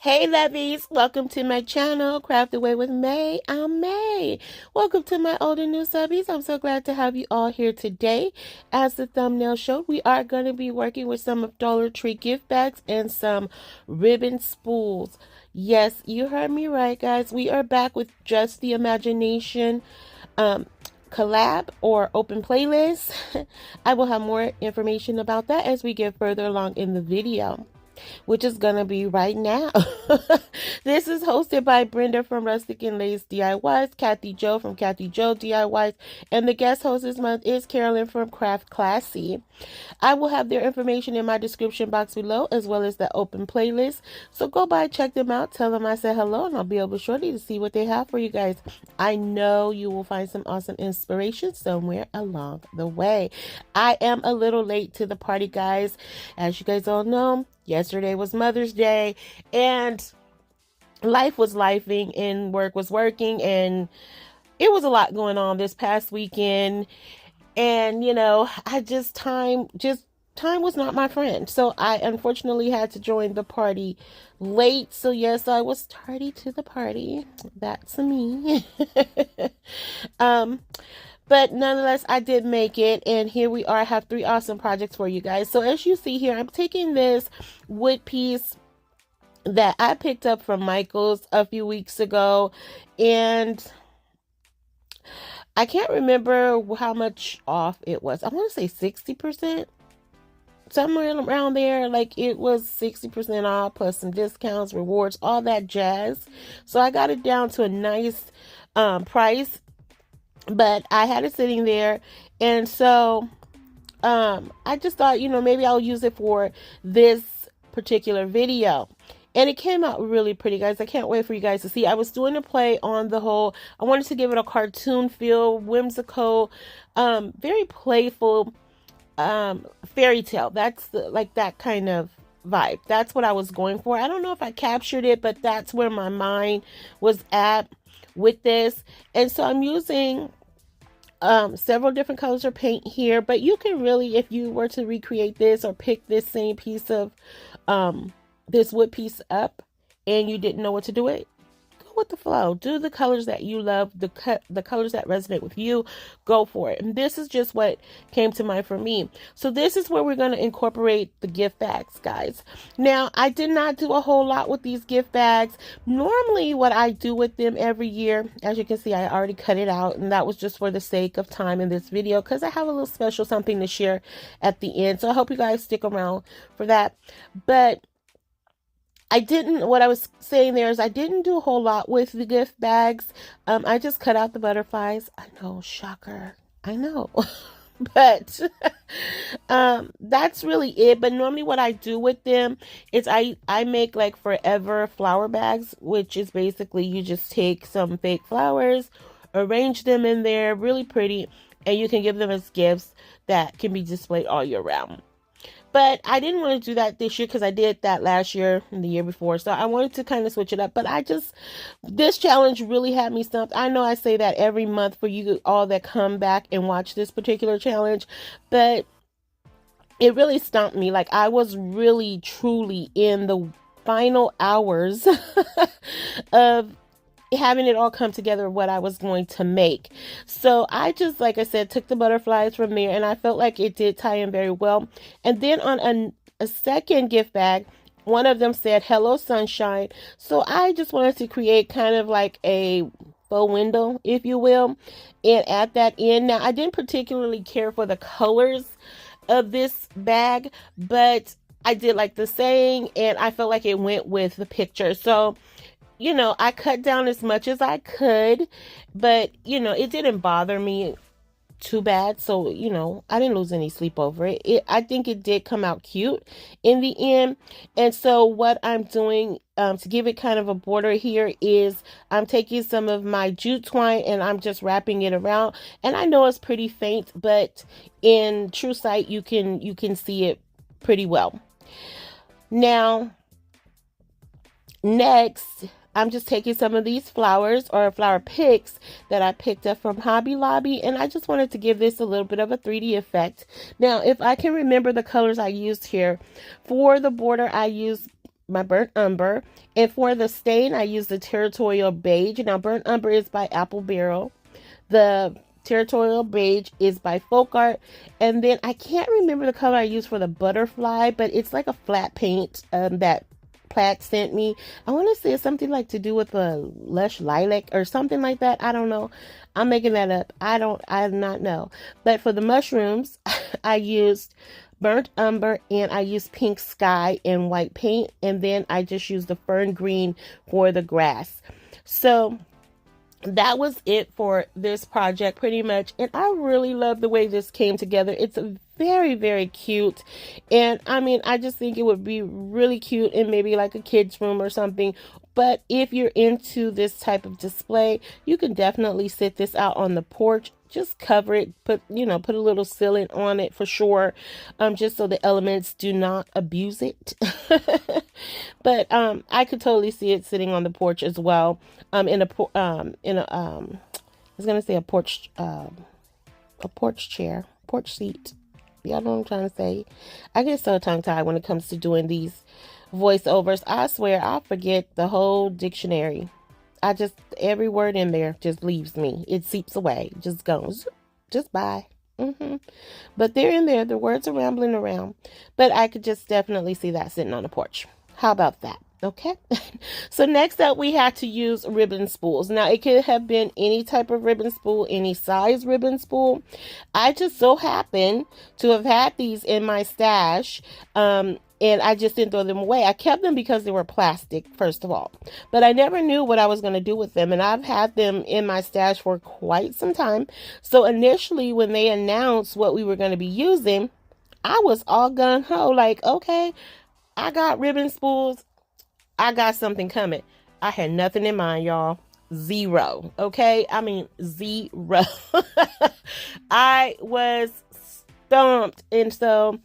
Hey Lovies, welcome to my channel, Craft Away with May. I'm May. Welcome to my old and new subbies. I'm so glad to have you all here today. As the thumbnail showed, we are going to be working with some of Dollar Tree gift bags and some ribbon spools. Yes, you heard me right, guys. We are back with Just the Imagination collab or open playlist. I will have more information about that as we get further along in the video, which is gonna be right now. This is hosted by Brenda from Rustic and Lace DIYs, Kathy Joe from Kathy Joe DIYs, and the guest host this month is Carolyn from Craft Classy. I will have their information in my description box below, as well as the open playlist. So go by, check them out, tell them I said hello, and I'll be able shortly to see what they have for you guys. I know you will find some awesome inspiration somewhere along the way. I am a little late to the party, guys. As you guys all know, yesterday was Mother's Day, and life was lifing, and work was working, and it was a lot going on this past weekend. And time was not my friend. So I unfortunately had to join the party late. So yes, I was tardy to the party. That's me. But nonetheless, I did make it, and here we are. I have 3 awesome projects for you guys. So as you see here, I'm taking this wood piece that I picked up from Michael's a few weeks ago, and I can't remember how much off it was. I want to say 60%, somewhere around there. Like, it was 60% off plus some discounts, rewards, all that jazz. So I got it down to a nice price, but I had it sitting there, and so I just thought, maybe I'll use it for this particular video. And it came out really pretty, guys. I can't wait for you guys to see. I was doing a play on the whole. I wanted to give it a cartoon feel, whimsical, very playful fairy tale. That's like that kind of vibe. That's what I was going for. I don't know if I captured it, but that's where my mind was at with this. And so I'm using several different colors of paint here, but you can really, if you were to recreate this or pick this same piece of this wood piece up and you didn't know what to do it, go with the flow. Do the colors that you love, the colors that resonate with you, go for it. And this is just what came to mind for me. So this is where we're going to incorporate the gift bags, guys. Now, I did not do a whole lot with these gift bags. Normally what I do with them every year, as you can see, I already cut it out, and that was just for the sake of time in this video, because I have a little special something to share at the end. So I hope you guys stick around for that. But what I was saying there is I didn't do a whole lot with the gift bags. I just cut out the butterflies. I know, shocker. I know. But that's really it. But normally what I do with them is I make like forever flower bags, which is basically you just take some fake flowers, arrange them in there really pretty, and you can give them as gifts that can be displayed all year round. But I didn't want to do that this year because I did that last year and the year before. So I wanted to kind of switch it up. But this challenge really had me stumped. I know I say that every month for you all that come back and watch this particular challenge, but it really stumped me. Like, I was really, truly in the final hours of having it all come together, what I was going to make. So I just, like I said, took the butterflies from there, and I felt like it did tie in very well. And then on a second gift bag, one of them said hello sunshine, so I just wanted to create kind of like a faux window, if you will, and add that in. Now, I didn't particularly care for the colors of this bag, but I did like the saying, and I felt like it went with the picture. So I cut down as much as I could, but, it didn't bother me too bad. So, I didn't lose any sleep over it. I think it did come out cute in the end. And so what I'm doing to give it kind of a border here is I'm taking some of my jute twine and I'm just wrapping it around. And I know it's pretty faint, but in true sight, you can see it pretty well. Now, next, I'm just taking some of these flowers or flower picks that I picked up from Hobby Lobby, and I just wanted to give this a little bit of a 3D effect. Now, if I can remember the colors I used here, for the border I used burnt umber, and for the stain I use the Territorial Beige. Now burnt umber is by Apple Barrel. The Territorial Beige is by FolkArt, and then I can't remember the color I used for the butterfly, but it's like a flat paint that Plaid sent me. I want to say it's something like to do with a lush lilac or something like that. I don't know. I'm making that up. I do not know. But for the mushrooms, I used burnt umber, and I used pink sky and white paint, and then I just used the fern green for the grass. So that was it for this project pretty much, and I really love the way this came together. It's very, very cute, and I mean, I just think it would be really cute in maybe like a kid's room or something. But if you're into this type of display, you can definitely sit this out on the porch. Just cover it, put a little sealant on it for sure, just so the elements do not abuse it. But I could totally see it sitting on the porch as well, I was gonna say a porch chair, porch seat. Y'all know what I'm trying to say. I get so tongue-tied when it comes to doing these voiceovers. I swear I forget the whole dictionary. Every word in there just leaves me. It seeps away, just goes, just bye. But they're in there. The words are rambling around. But I could just definitely see that sitting on the porch. How about that? Okay. So next up, we had to use ribbon spools. Now, it could have been any type of ribbon spool, any size ribbon spool. I just so happen to have had these in my stash. And I just didn't throw them away. I kept them because they were plastic, first of all. But I never knew what I was going to do with them. And I've had them in my stash for quite some time. So initially, when they announced what we were going to be using, I was all gung-ho. Like, okay, I got ribbon spools. I got something coming. I had nothing in mind, y'all. Zero. Okay? I mean, zero. I was stumped. And so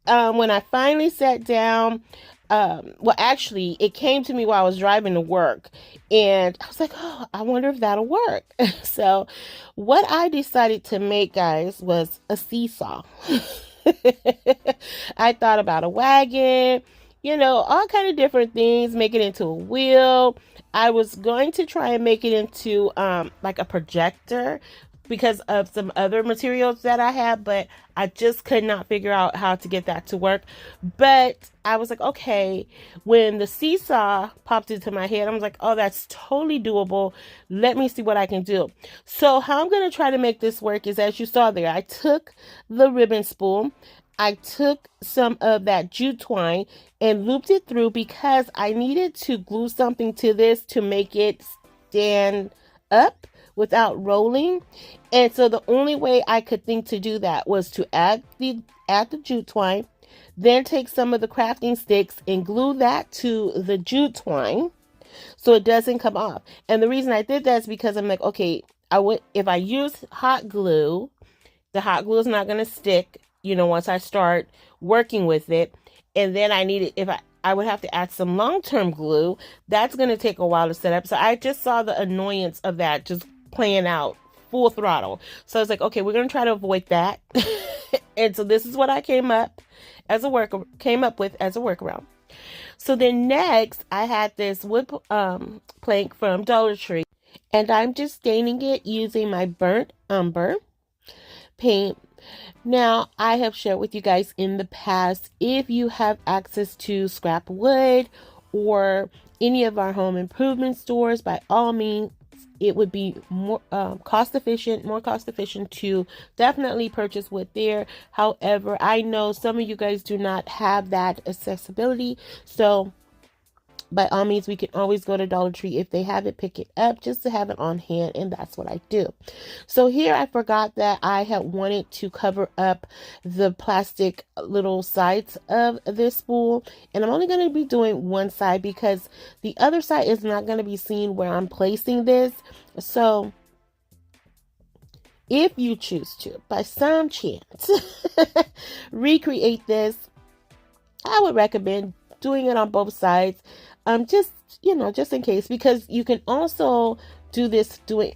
when I finally sat down, well, actually, it came to me while I was driving to work, and I was like, oh, I wonder if that'll work. So what I decided to make, guys, was a seesaw. I thought about a wagon, all kind of different things, make it into a wheel. I was going to try and make it into like a projector, because of some other materials that I have, but I just could not figure out how to get that to work. But I was like, okay, when the seesaw popped into my head, I was like, oh, that's totally doable. Let me see what I can do. So how I'm going to try to make this work is, as you saw there, I took the ribbon spool, I took some of that jute twine and looped it through, because I needed to glue something to this to make it stand up without rolling. And so the only way I could think to do that was to add the jute twine, then take some of the crafting sticks and glue that to the jute twine so it doesn't come off. And the reason I did that is because I'm like, okay, if I use hot glue, the hot glue is not going to stick, once I start working with it. And then I would have to add some long-term glue. That's going to take a while to set up. So I just saw the annoyance of that just playing out full throttle. So I was like, okay, we're going to try to avoid that. And so this is what I came up with as a workaround. So then next, I had this wood plank from Dollar Tree, and I'm just staining it using my burnt umber paint. Now, I have shared with you guys in the past, if you have access to scrap wood or any of our home improvement stores, by all means, it would be more cost efficient to definitely purchase wood there. However, I know some of you guys do not have that accessibility, so by all means, we can always go to Dollar Tree if they have it, pick it up just to have it on hand, and that's what I do. So here I forgot that I had wanted to cover up the plastic little sides of this spool, and I'm only going to be doing one side because the other side is not going to be seen where I'm placing this. So if you choose to, by some chance, recreate this, I would recommend doing it on both sides. Just in case, because you can also display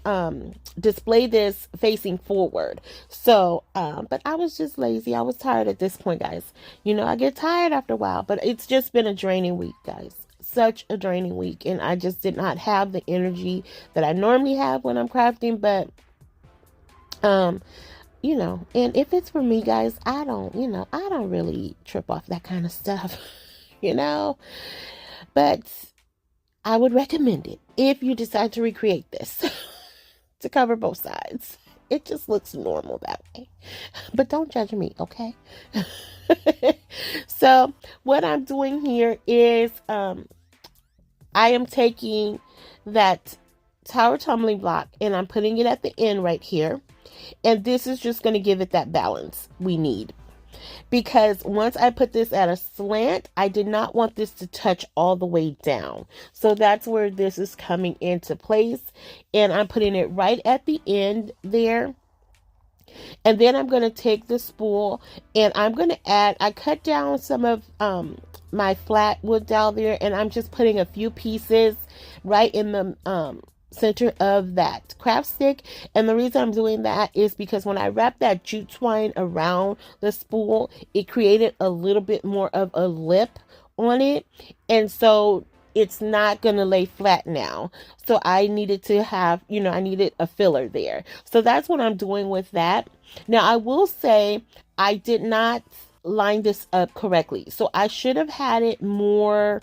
this facing forward. So but I was just lazy. I was tired at this point, guys. You know, I get tired after a while, but it's just been a draining week, guys. Such a draining week, and I just did not have the energy that I normally have when I'm crafting. But you know, and if it's for me, guys, I don't really trip off that kind of stuff. You know, but I would recommend it if you decide to recreate this to cover both sides. It just looks normal that way. But don't judge me, okay? So what I'm doing here is I am taking that tower tumbling block and I'm putting it at the end right here. And this is just going to give it that balance we need. Because once I put this at a slant, I did not want this to touch all the way down. So that's where this is coming into place. And I'm putting it right at the end there. And then I'm going to take the spool and I'm going to add, I cut down some of my flat wood down there, and I'm just putting a few pieces right in the center of that craft stick. And the reason I'm doing that is because when I wrapped that jute twine around the spool, it created a little bit more of a lip on it, and so it's not gonna lay flat now. So I needed to have, you know, I needed a filler there. So that's what I'm doing with that. Now I will say I did not line this up correctly, so I should have had it more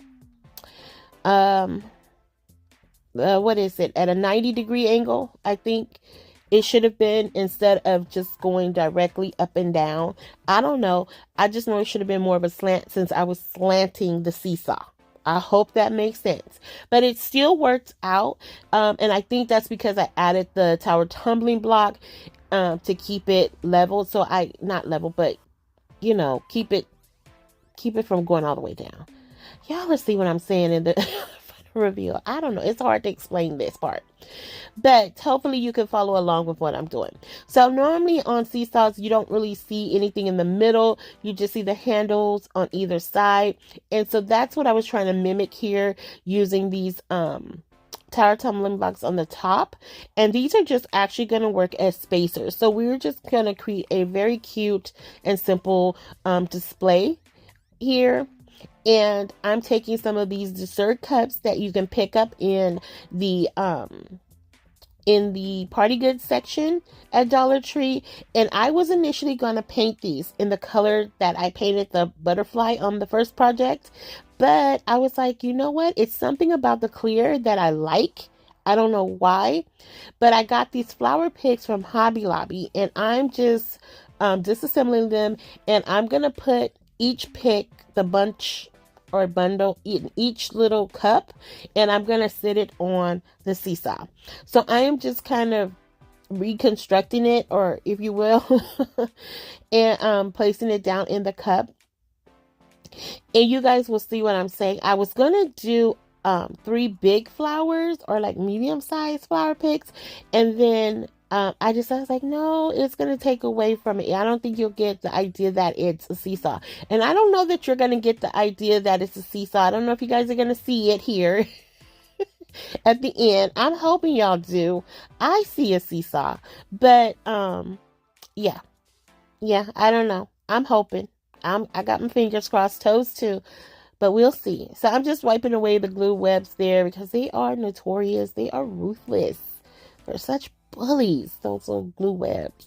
what is it, at a 90-degree angle. I think it should have been, instead of just going directly up and down. I don't know. I just know it should have been more of a slant since I was slanting the seesaw. I hope that makes sense. But it still worked out. And I think that's because I added the tower tumbling block to keep it level. So not level, but, you know, keep it from going all the way down. Y'all, let's see what I'm saying in the reveal. I don't know. It's hard to explain this part, but hopefully you can follow along with what I'm doing. So normally on seesaws, you don't really see anything in the middle. You just see the handles on either side. And so that's what I was trying to mimic here using these tower tumbling blocks on the top. And these are just actually going to work as spacers. So we're just going to create a very cute and simple display here. And I'm taking some of these dessert cups that you can pick up in the party goods section at Dollar Tree. And I was initially going to paint these in the color that I painted the butterfly on the first project. But I was like, you know what? It's something about the clear that I like. I don't know why. But I got these flower picks from Hobby Lobby. And I'm just disassembling them. And I'm going to put each pick, the bunch or bundle, in each little cup, and I'm going to sit it on the seesaw. So I am just kind of reconstructing it, or if you will, and placing it down in the cup. And you guys will see what I'm saying. I was going to do 3 big flowers, or like medium-sized flower picks, and then I was like, no, it's going to take away from it. I don't think you'll get the idea that it's a seesaw. And I don't know that you're going to get the idea that it's a seesaw. I don't know if you guys are going to see it here at the end. I'm hoping y'all do. I see a seesaw. But, yeah, I don't know. I'm hoping. I got my fingers crossed, toes too. But we'll see. So I'm just wiping away the glue webs there because they are notorious. They are ruthless. They're such bullies, those little glue webs.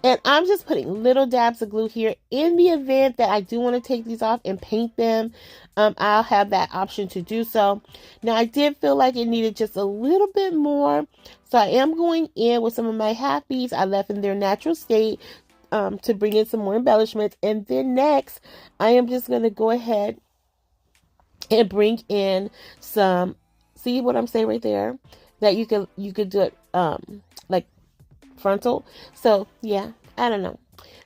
And I'm just putting little dabs of glue here. In the event that I do want to take these off and paint them, I'll have that option to do so. Now, I did feel like it needed just a little bit more, so I am going in with some of my half beads I left in their natural state to bring in some more embellishments. And then next, I am just going to go ahead and bring in some, see what I'm saying right there, that you could do it like frontal. So yeah, I don't know.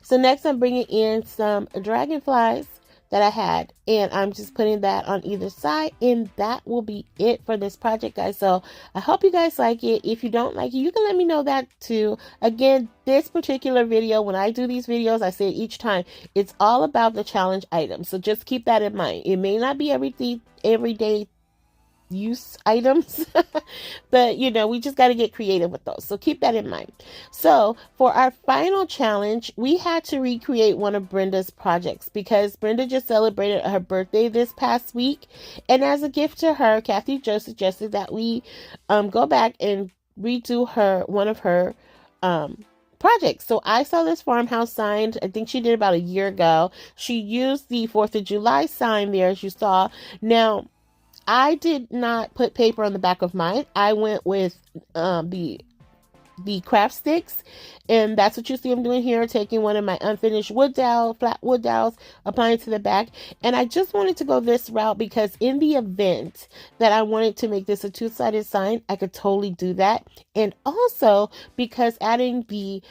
So next I'm bringing in some dragonflies that I had, and I'm just putting that on either side, and that will be it for this project, guys. So I hope you guys like it. If you don't like it, you can let me know that too. Again, this particular video, when I do these videos, I say it each time, it's all about the challenge items. So just keep that in mind. It may not be every day use items. But you know, we just got to get creative with those, so keep that in mind. So for our final challenge, we had to recreate one of Brenda's projects because Brenda just celebrated her birthday this past week, and as a gift to her, Kathy Jo suggested that we go back and redo one of her projects. So I saw this farmhouse sign, I think she did about a year ago. She used the 4th of July sign there, as you saw. Now, I did not put paper on the back of mine. I went with the craft sticks, and that's what you see I'm doing here, taking one of my unfinished flat wood dowels, applying it to the back. And I just wanted to go this route because in the event that I wanted to make this a two-sided sign, I could totally do that. And also because adding the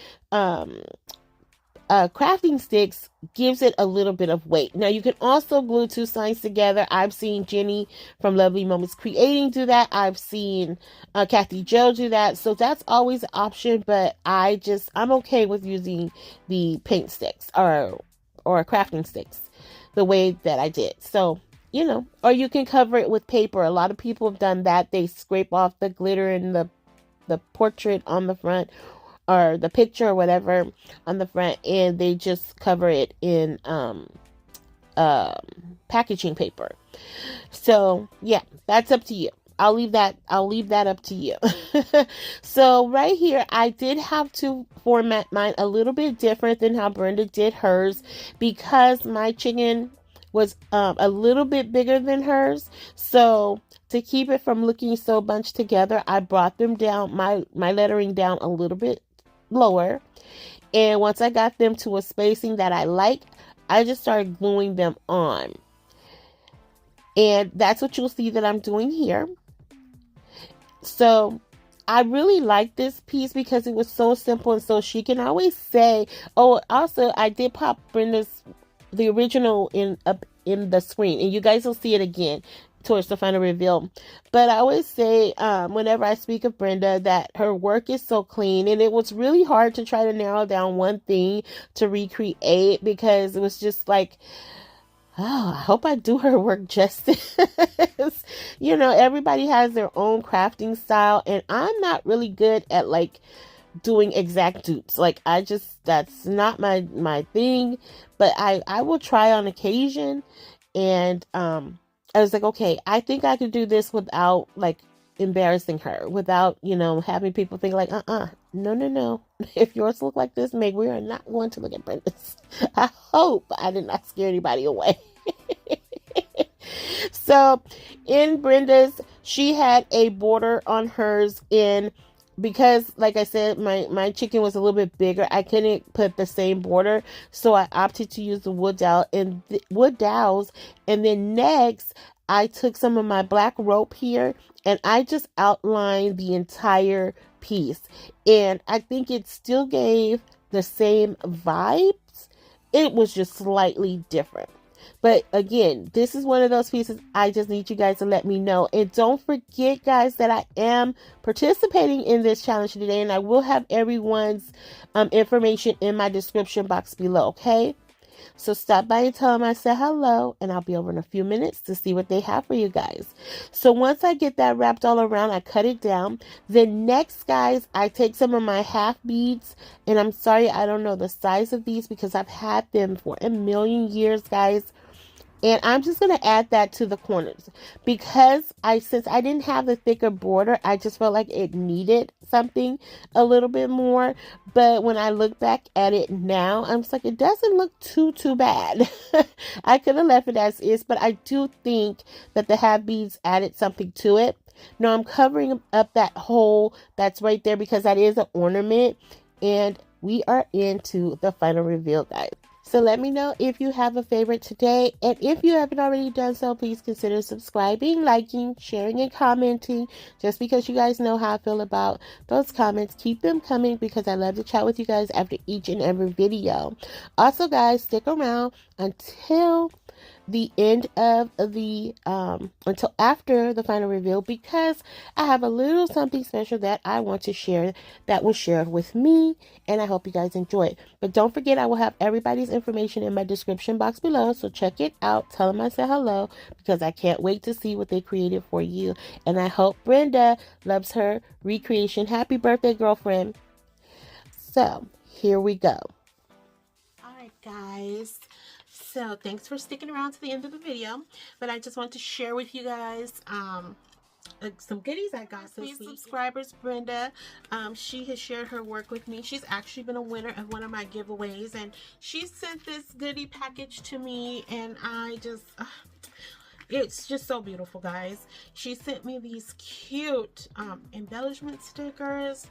crafting sticks gives it a little bit of weight. Now you can also glue two signs together. I've seen Jenny from Lovely Moments Creating do that. I've seen Kathy Jo do that. So that's always an option, but I'm okay with using the paint sticks or crafting sticks the way that I did. So, you know, or you can cover it with paper. A lot of people have done that. They scrape off the glitter and the portrait on the front, or the picture or whatever on the front, and they just cover it in packaging paper. So yeah, that's up to you. I'll leave that up to you. So right here, I did have to format mine a little bit different than how Brenda did hers because my chicken was a little bit bigger than hers. So to keep it from looking so bunched together, I brought them down, my lettering down a little bit lower, and once I got them to a spacing that I like, I just started gluing them on, and that's what you'll see that I'm doing here. So I really like this piece because it was so simple and so chic. And I always say, oh, also I did pop the original up in the screen, and you guys will see it again towards the final reveal. But I always say, whenever I speak of Brenda, that her work is so clean, and it was really hard to try to narrow down one thing to recreate because it was just like, oh, I hope I do her work justice. You know, everybody has their own crafting style, and I'm not really good at like doing exact dupes. Like that's not my thing, but I will try on occasion. And I was like, okay, I think I could do this without like embarrassing her, without, you know, having people think like, no. If yours look like this, Meg, we are not going to look at Brenda's. I hope I did not scare anybody away. So in Brenda's, she had a border on hers because, like I said, my chicken was a little bit bigger. I couldn't put the same border, so I opted to use the wood dowels. And then next, I took some of my black rope here, and I just outlined the entire piece. And I think it still gave the same vibes. It was just slightly different. But again, this is one of those pieces I just need you guys to let me know. And don't forget, guys, that I am participating in this challenge today, and I will have everyone's information in my description box below, okay? So stop by and tell them I said hello, and I'll be over in a few minutes to see what they have for you guys. So once I get that wrapped all around, I cut it down. Then next, guys, I take some of my half beads, and I'm sorry I don't know the size of these because I've had them for a million years, guys. And I'm just going to add that to the corners because since I didn't have the thicker border, I just felt like it needed something a little bit more. But when I look back at it now, I'm just like, it doesn't look too bad. I could have left it as is, but I do think that the half beads added something to it. Now I'm covering up that hole that's right there because that is an ornament, and we are into the final reveal, guys. So let me know if you have a favorite today. And if you haven't already done so, please consider subscribing, liking, sharing, and commenting. Just because you guys know how I feel about those comments, keep them coming because I love to chat with you guys after each and every video. Also, guys, stick around until the end of the until after the final reveal, because I have a little something special that I want to share that was shared with me, and I hope you guys enjoy it. But don't forget, I will have everybody's information in my description box below, so check it out. Tell them I said hello, because I can't wait to see what they created for you. And I hope Brenda loves her recreation. Happy birthday, girlfriend. So here we go. All right, guys. So thanks for sticking around to the end of the video, but I just want to share with you guys some goodies I got this week. Subscribers, Brenda, she has shared her work with me. She's actually been a winner of one of my giveaways, and she sent this goodie package to me, and I just it's just so beautiful, guys. She sent me these cute embellishment stickers.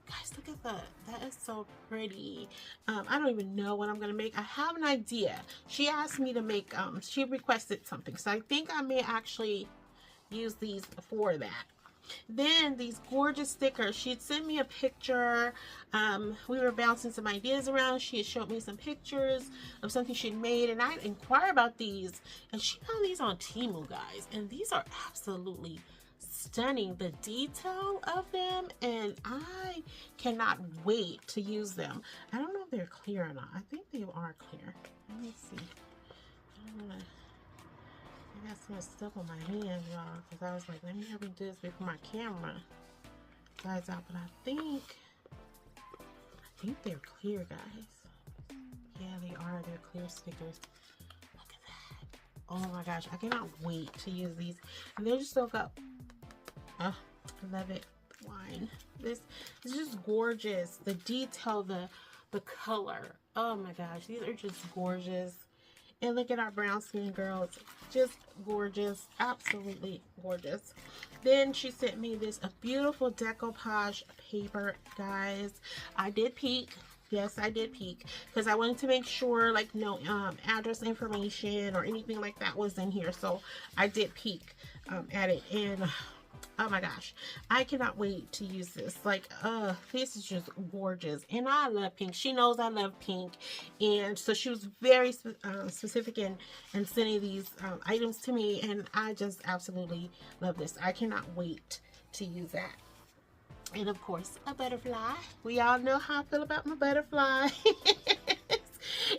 Guys, look at that. That is so pretty. I don't even know what I'm going to make. I have an idea. She asked me to make, she requested something. So I think I may actually use these for that. Then these gorgeous stickers. She had sent me a picture. We were bouncing some ideas around. She had showed me some pictures of something she'd made. And I inquired about these. And she found these on Temu, guys. And these are absolutely stunning, the detail of them, and I cannot wait to use them. I don't know if they're clear or not. I think they are clear. Let me see. I got some stuff on my hands, y'all, because I was like, let me help me do this before my camera flies out. But I think they're clear, guys. Yeah, they are. They're clear stickers. Look at that. Oh my gosh, I cannot wait to use these. And they're just so good. I love it. Wine. This is just gorgeous. The detail, the color. Oh my gosh, these are just gorgeous. And look at our brown skin girls. Just gorgeous. Absolutely gorgeous. Then she sent me this a beautiful decoupage paper, guys. I did peek. Yes, I did peek, because I wanted to make sure like no address information or anything like that was in here. So I did peek at it, and oh my gosh, I cannot wait to use this. Like, this is just gorgeous. And I love pink. She knows I love pink. And so she was very specific in sending these items to me. And I just absolutely love this. I cannot wait to use that. And of course, a butterfly. We all know how I feel about my butterfly.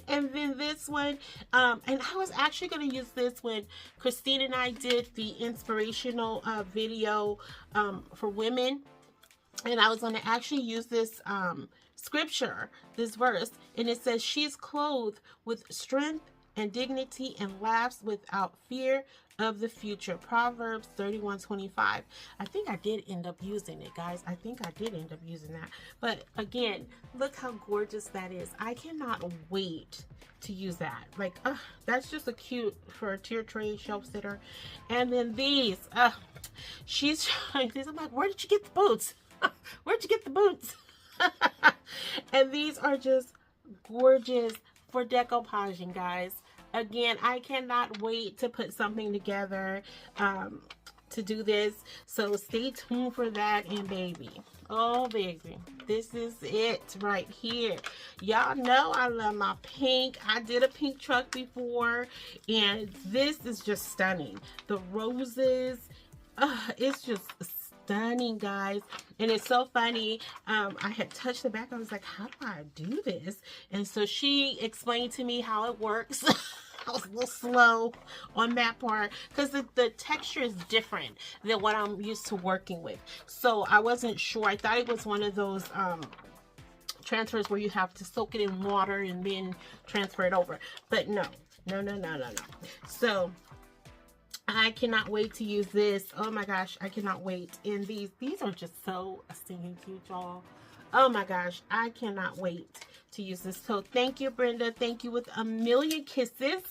And then this one, and I was actually going to use this when Christine and I did the inspirational video for women. And I was going to actually use this scripture, this verse. And it says, she's clothed with strength and dignity and laughs without fear of the future. Proverbs 31:25. I think I did end up using it, guys. I think I did end up using that. But again, look how gorgeous that is. I cannot wait to use that. Like, that's just a cute for a tier tray shelf sitter. And then these, she's trying these. I'm like, where did you get the boots? Where'd you get the boots? And these are just gorgeous for decoupaging, guys. Again, I cannot wait to put something together to do this. So stay tuned for that. And baby, oh baby, this is it right here. Y'all know I love my pink. I did a pink truck before, and this is just stunning. The roses, it's just stunning, guys. And it's so funny. I had touched the back. I was like, how do I do this? And so she explained to me how it works. I was a little slow on that part because the texture is different than what I'm used to working with. So I wasn't sure. I thought it was one of those transfers where you have to soak it in water and then transfer it over. But no. So I cannot wait to use this. Oh my gosh, I cannot wait. And these are just so stinking cute, y'all. Oh my gosh, I cannot wait to use this. So thank you, Brenda. Thank you with a million kisses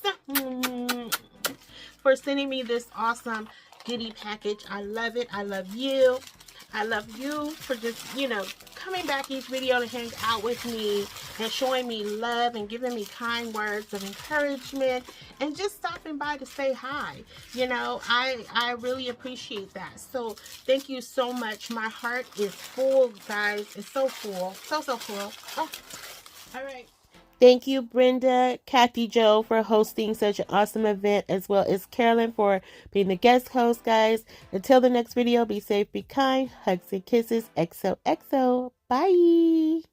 for sending me this awesome goodie package. I love it. I love you. I love you for just, you know, coming back each video to hang out with me and showing me love and giving me kind words of encouragement and just stopping by to say hi. You know, I really appreciate that. So thank you so much. My heart is full, guys. It's so full. So full. Oh. All right. Thank you, Brenda, Kathy Joe, for hosting such an awesome event, as well as Carolyn for being the guest host, guys. Until the next video, be safe, be kind, hugs and kisses, XOXO. Bye.